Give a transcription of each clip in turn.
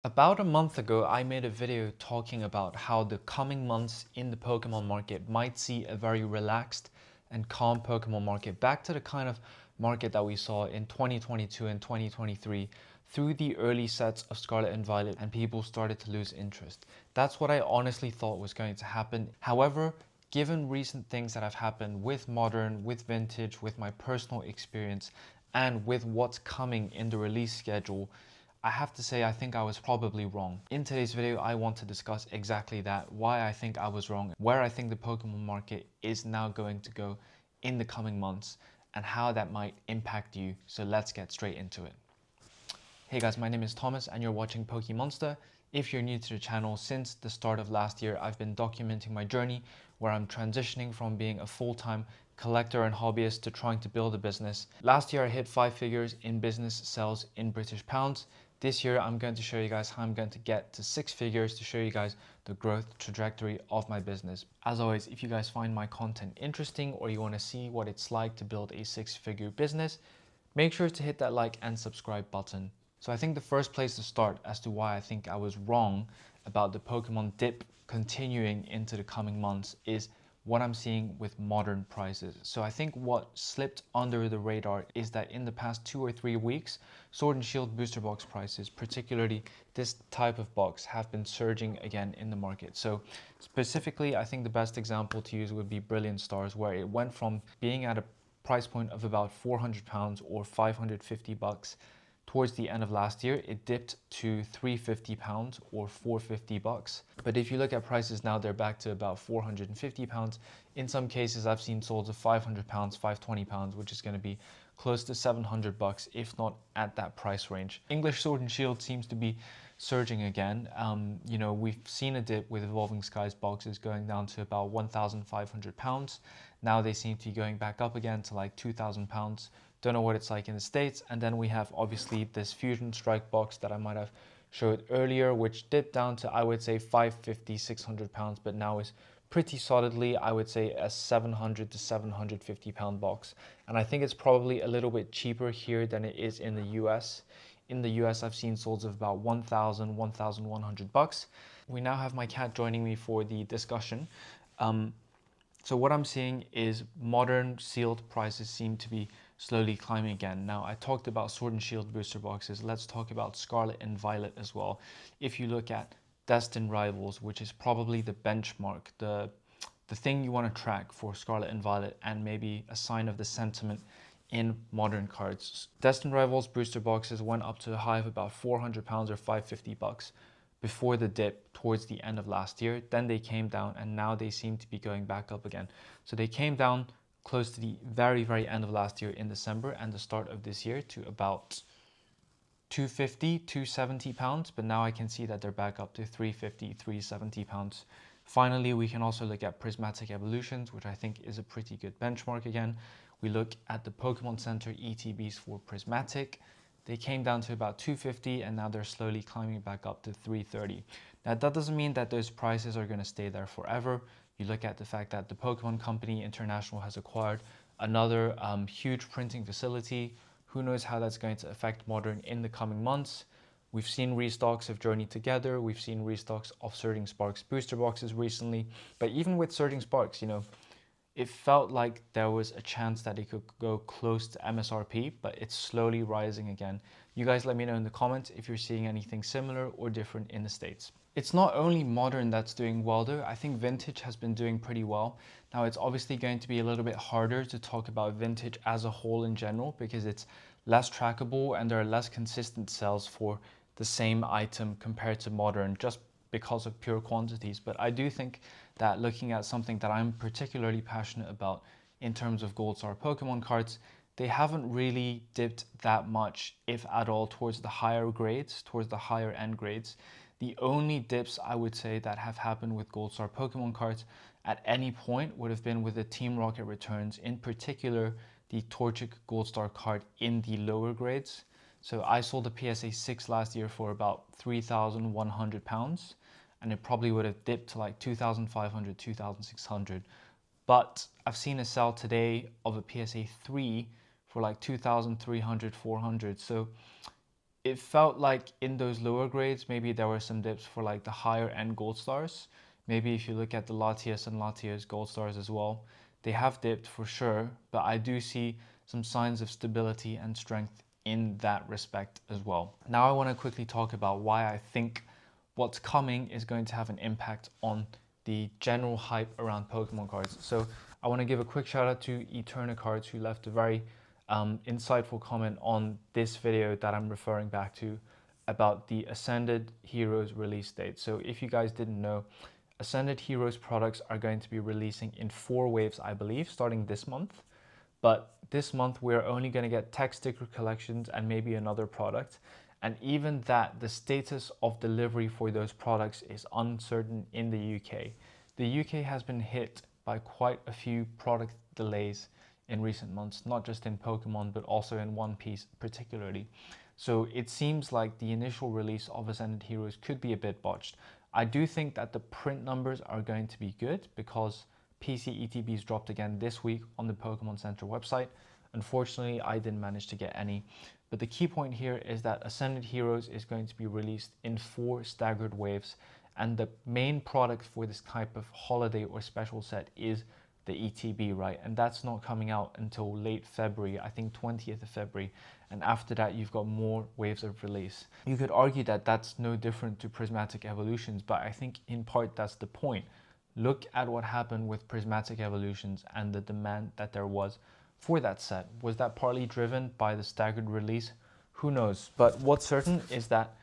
About a month ago, I made a video talking about how the coming months in the Pokemon market might see a very relaxed and calm Pokemon market, back to the kind of market that we saw in 2022 and 2023 through the early sets of Scarlet and Violet, and people started to lose interest. That's what I honestly thought was going to happen. However, given recent things that have happened with Modern, with Vintage, with my personal experience, and with what's coming in the release schedule, I have to say I think I was probably wrong. In today's video, I want to discuss exactly that, why I think I was wrong, where I think the Pokemon market is now going to go in the coming months, and how that might impact you. So let's get straight into it. Hey guys, my name is Thomas and you're watching Pokemonster. If you're new to the channel, since the start of last year, I've been documenting my journey where I'm transitioning from being a full-time collector and hobbyist to trying to build a business. Last year, I hit 5 figures in business sales in British pounds. This year, I'm going to show you guys how I'm going to get to 6 figures to show you guys the growth trajectory of my business. As always, if you guys find my content interesting or you want to see what it's like to build a 6-figure business, make sure to hit that like and subscribe button. So I think the first place to start as to why I think I was wrong about the Pokemon dip continuing into the coming months is what I'm seeing with Modern prices. So I think what slipped under the radar is that in the past 2 or 3 weeks, Sword and Shield booster box prices, particularly this type of box, have been surging again in the market. So specifically, I think the best example to use would be Brilliant Stars, where it went from being at a price point of about £400 or 550 bucks towards the end of last year. It dipped to £350 or 450 bucks. But if you look at prices now, they're back to about £450. In some cases, I've seen solds of £500, £520, which is going to be close to 700 bucks, if not at that price range. English Sword and Shield seems to be surging again. We've seen a dip with Evolving Skies boxes going down to about £1,500. Now they seem to be going back up again to like £2,000. Don't know what it's like in the States. And then we have obviously this Fusion Strike box that I might have showed earlier, which dipped down to, I would say, £550, £600, but now is pretty solidly, I would say, a £700 to £750 box. And I think it's probably a little bit cheaper here than it is in the US. In the US, I've seen solds of about 1,000, 1,100 bucks. We now have my cat joining me for the discussion. So what I'm seeing is Modern sealed prices seem to be slowly climbing again. Now, I talked about Sword and Shield booster boxes. Let's talk about Scarlet and Violet as well. If you look at Destined Rivals, which is probably the benchmark, the thing you want to track for Scarlet and Violet, and maybe a sign of the sentiment in Modern cards. Destined Rivals booster boxes went up to a high of about £400 or 550 bucks before the dip towards the end of last year. Then they came down and now they seem to be going back up again. So they came down close to the very, very end of last year in December and the start of this year to about 250, 270 pounds, but now I can see that they're back up to 350, 370 pounds. Finally, we can also look at Prismatic Evolutions, which I think is a pretty good benchmark again. We look at the Pokemon Center ETBs for Prismatic. They came down to about 250 and now they're slowly climbing back up to 330. Now that doesn't mean that those prices are going to stay there forever. You look at the fact that the Pokemon Company International has acquired another huge printing facility. Who knows how that's going to affect Modern in the coming months. We've seen restocks of Journey Together. We've seen restocks of Surging Sparks booster boxes recently. But even with Surging Sparks, it felt like there was a chance that it could go close to MSRP, but it's slowly rising again. You guys let me know in the comments if you're seeing anything similar or different in the States. It's not only Modern that's doing well though. I think Vintage has been doing pretty well. Now it's obviously going to be a little bit harder to talk about Vintage as a whole in general because it's less trackable and there are less consistent sales for the same item compared to Modern, just because of pure quantities. But I do think that looking at something that I'm particularly passionate about in terms of Gold Star Pokemon cards, they haven't really dipped that much, if at all, towards the higher grades, towards the higher end grades. The only dips I would say that have happened with Gold Star Pokemon cards at any point would have been with the Team Rocket returns, in particular the Torchic Gold Star card in the lower grades. So I sold a PSA 6 last year for about £3,100 and it probably would have dipped to like 2,500, 2,600. But I've seen a sell today of a PSA 3 for like 2,300, 400. So it felt like in those lower grades, maybe there were some dips for like the higher end gold stars. Maybe if you look at the Latias and Latias gold stars as well, they have dipped for sure, but I do see some signs of stability and strength in that respect as well. Now I want to quickly talk about why I think what's coming is going to have an impact on the general hype around Pokemon cards. So I want to give a quick shout out to Eterna Cards, who left a very insightful comment on this video that I'm referring back to about the Ascended Heroes release date. So if you guys didn't know, Ascended Heroes products are going to be releasing in 4 waves, I believe, starting this month. But this month we're only going to get tech sticker collections and maybe another product. And even that, the status of delivery for those products is uncertain in the UK. The UK has been hit by quite a few product delays in recent months, not just in Pokemon, but also in One Piece particularly. So it seems like the initial release of Ascended Heroes could be a bit botched. I do think that the print numbers are going to be good because PC ETBs dropped again this week on the Pokemon Center website. Unfortunately, I didn't manage to get any. But the key point here is that Ascended Heroes is going to be released in 4 staggered waves. And the main product for this type of holiday or special set is the ETB, right? And that's not coming out until late February, I think 20th of February. And after that, you've got more waves of release. You could argue that that's no different to Prismatic Evolutions, but I think in part that's the point. Look at what happened with Prismatic Evolutions and the demand that there was for that set. Was that partly driven by the staggered release? Who knows? But what's certain is that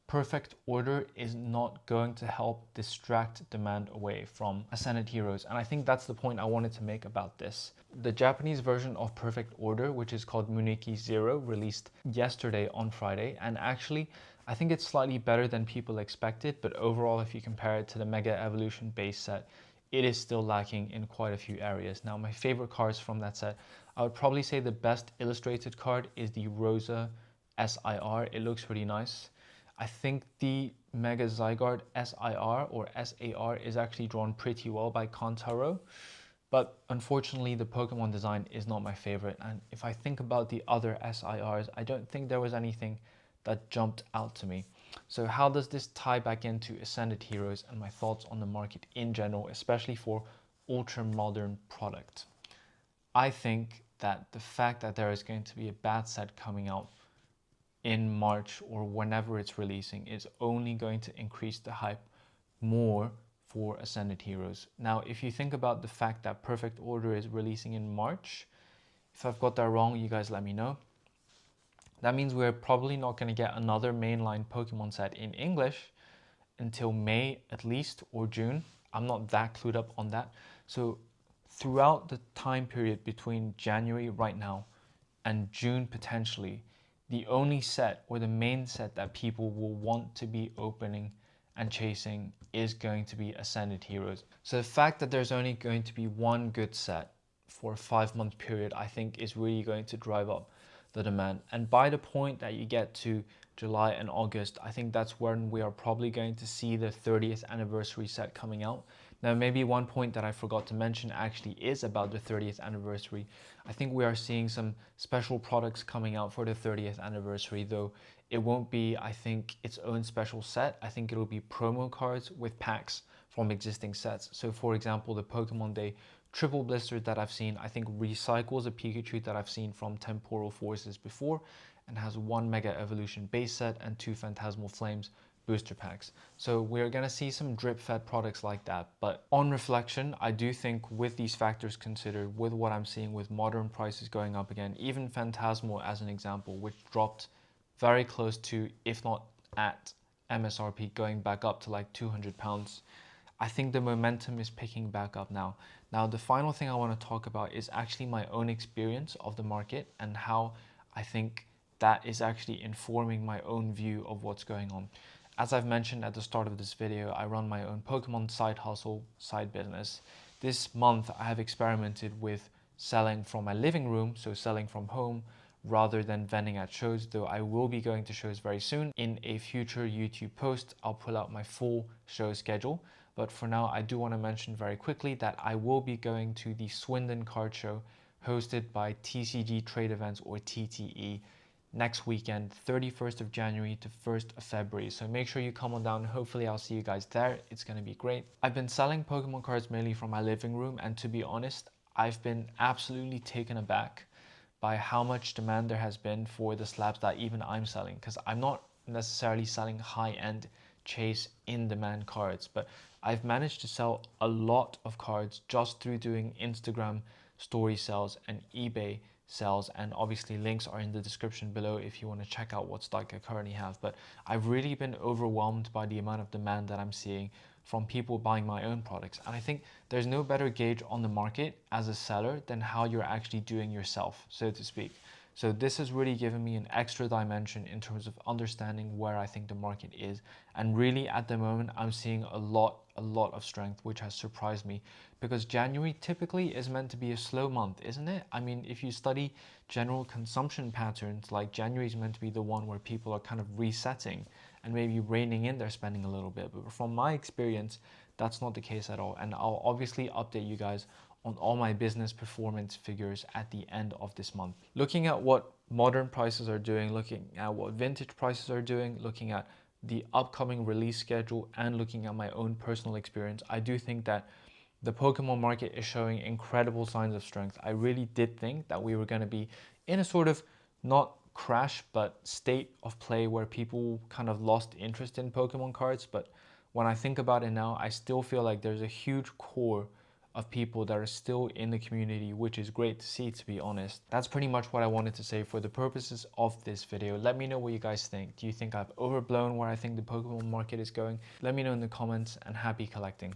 Perfect Order is not going to help distract demand away from Ascended Heroes. And I think that's the point I wanted to make about this. The Japanese version of Perfect Order, which is called Muneki Zero, released yesterday on Friday. And actually, I think it's slightly better than people expected. But overall, if you compare it to the Mega Evolution base set, it is still lacking in quite a few areas. Now, my favorite cards from that set, I would probably say the best illustrated card is the Rosa SIR. It looks pretty nice. I think the Mega Zygarde SIR or SAR is actually drawn pretty well by Kantaro, but unfortunately the Pokemon design is not my favorite. And if I think about the other SIRs, I don't think there was anything that jumped out to me. So how does this tie back into Ascended Heroes and my thoughts on the market in general, especially for ultra modern product? I think that the fact that there is going to be a bad set coming out in March or whenever it's releasing is only going to increase the hype more for Ascended Heroes. Now, if you think about the fact that Perfect Order is releasing in March, if I've got that wrong, you guys let me know. That means we're probably not going to get another mainline Pokemon set in English until May at least, or June. I'm not that clued up on that. So throughout the time period between January right now and June potentially, the only set or the main set that people will want to be opening and chasing is going to be Ascended Heroes. So the fact that there's only going to be one good set for a 5-month period, I think is really going to drive up the demand. And by the point that you get to July and August, I think that's when we are probably going to see the 30th anniversary set coming out. Now, maybe one point that I forgot to mention actually is about the 30th anniversary. I think we are seeing some special products coming out for the 30th anniversary, though it won't be, I think, its own special set. I think it'll be promo cards with packs from existing sets. So for example, the Pokemon Day triple blister that I've seen, I think recycles a Pikachu that I've seen from Temporal Forces before and has 1 Mega Evolution base set and 2 Phantasmal Flames booster packs. So we're going to see some drip fed products like that. But on reflection, I do think with these factors considered, with what I'm seeing with modern prices going up again, even Phantasmal as an example, which dropped very close to, if not at MSRP, going back up to like £200, I think the momentum is picking back up now. Now, the final thing I want to talk about is actually my own experience of the market and how I think that is actually informing my own view of what's going on. As I've mentioned at the start of this video, I run my own Pokemon side hustle, side business. This month, I have experimented with selling from my living room, so selling from home, rather than vending at shows, though I will be going to shows very soon. In a future YouTube post, I'll pull out my full show schedule. But for now, I do want to mention very quickly that I will be going to the Swindon Card Show hosted by TCG Trade Events or TTE next weekend, 31st of January to 1st of February. So make sure you come on down. Hopefully I'll see you guys there. It's going to be great. I've been selling Pokemon cards mainly from my living room, and to be honest, I've been absolutely taken aback by how much demand there has been for the slabs that even I'm selling, because I'm not necessarily selling high-end chase in demand cards, but I've managed to sell a lot of cards just through doing Instagram story sales and eBay sales, and obviously links are in the description below if you want to check out what stock I currently have. But I've really been overwhelmed by the amount of demand that I'm seeing from people buying my own products, and I think there's no better gauge on the market as a seller than how you're actually doing yourself, so to speak. So this has really given me an extra dimension in terms of understanding where I think the market is. And really at the moment, I'm seeing a lot of strength, which has surprised me, because January typically is meant to be a slow month, isn't it? I mean, if you study general consumption patterns, like January is meant to be the one where people are kind of resetting and maybe reining in their spending a little bit. But from my experience, that's not the case at all. And I'll obviously update you guys on all my business performance figures at the end of this month. Looking at what modern prices are doing, looking at what vintage prices are doing, looking at the upcoming release schedule, and looking at my own personal experience, I do think that the Pokemon market is showing incredible signs of strength. I really did think that we were going to be in a sort of not crash but state of play where people kind of lost interest in Pokemon cards. But when I think about it now, I still feel like there's a huge core of people that are still in the community, which is great to see, to be honest. That's pretty much what I wanted to say for the purposes of this video. Let me know what you guys think. Do you think I've overblown where I think the Pokemon market is going? Let me know in the comments, and happy collecting.